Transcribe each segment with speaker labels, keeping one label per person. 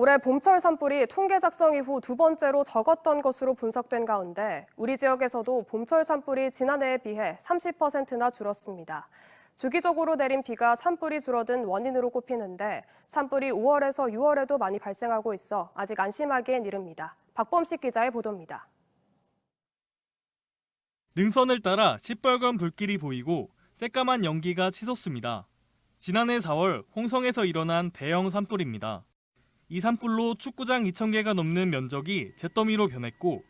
Speaker 1: 올해 봄철 산불이 통계 작성 이후 두 번째로 적었던 것으로 분석된 가운데 우리 지역에서도 봄철 산불이 지난해에 비해 30%나 줄었습니다. 주기적으로 내린 비가 산불이 줄어든 원인으로 꼽히는데 산불이 5월에서 6월에도 많이 발생하고 있어 아직 안심하기엔 이릅니다. 박범식 기자의 보도입니다.
Speaker 2: 능선을 따라 시뻘건 불길이 보이고 새까만 연기가 치솟습니다. 지난해 4월 홍성에서 일어난 대형 산불입니다. 이 산불로 축구장 2,000개가 넘는 면적이 잿더미로 변했고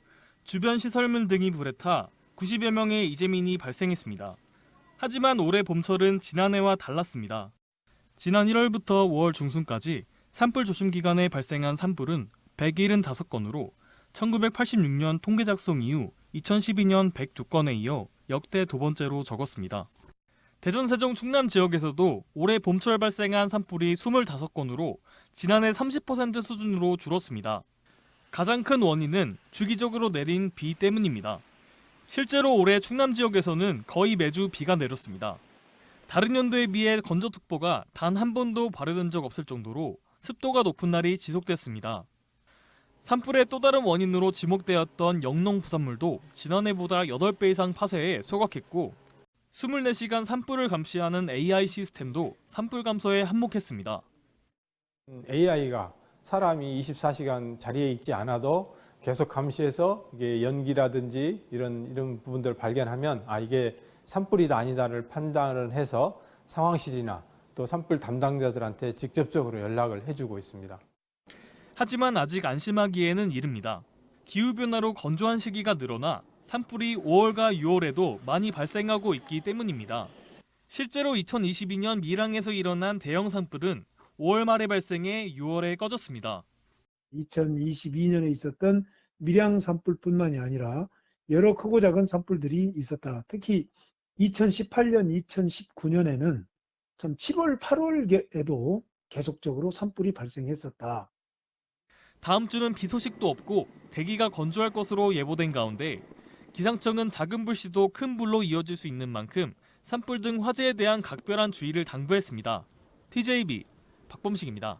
Speaker 2: 주변 시설물 등이 불에 타 90여 명의 이재민이 발생했습니다. 하지만 올해 봄철은 지난해와 달랐습니다. 지난 1월부터 5월 중순까지 산불 조심 기간에 발생한 산불은 175건으로 1986년 통계 작성 이후 2012년 102건에 이어 역대 두 번째로 적었습니다. 대전, 세종, 충남 지역에서도 올해 봄철 발생한 산불이 25건으로 지난해 30% 수준으로 줄었습니다. 가장 큰 원인은 주기적으로 내린 비 때문입니다. 실제로 올해 충남 지역에서는 거의 매주 비가 내렸습니다. 다른 연도에 비해 건조특보가 단 한 번도 발효된 적 없을 정도로 습도가 높은 날이 지속됐습니다. 산불의 또 다른 원인으로 지목되었던 영농 부산물도 지난해보다 8배 이상 파쇄해 소각했고 24시간 산불을 감시하는 AI 시스템도 산불 감소에 한몫했습니다.
Speaker 3: AI가 사람이 24시간 자리에 있지 않아도 계속 감시해서 이게 연기라든지 이런 부분들을 발견하면 이게 산불이다 아니다를 판단을 해서 상황실이나 또 산불 담당자들한테 직접적으로 연락을 해주고 있습니다.
Speaker 2: 하지만 아직 안심하기에는 이릅니다. 기후변화로 건조한 시기가 늘어나 산불이 5월과 6월에도 많이 발생하고 있기 때문입니다. 실제로 2022년 밀양에서 일어난 대형 산불은 5월 말에 발생해 6월에 꺼졌습니다.
Speaker 4: 2022년에 있었던 밀양 산불뿐만이 아니라 여러 크고 작은 산불들이 있었다. 특히 2018년, 2019년에는 7월, 8월에도 계속적으로 산불이 발생했었다.
Speaker 2: 다음 주는 비 소식도 없고 대기가 건조할 것으로 예보된 가운데 기상청은 작은 불씨도 큰 불로 이어질 수 있는 만큼 산불 등 화재에 대한 각별한 주의를 당부했습니다. TJB 박범식입니다.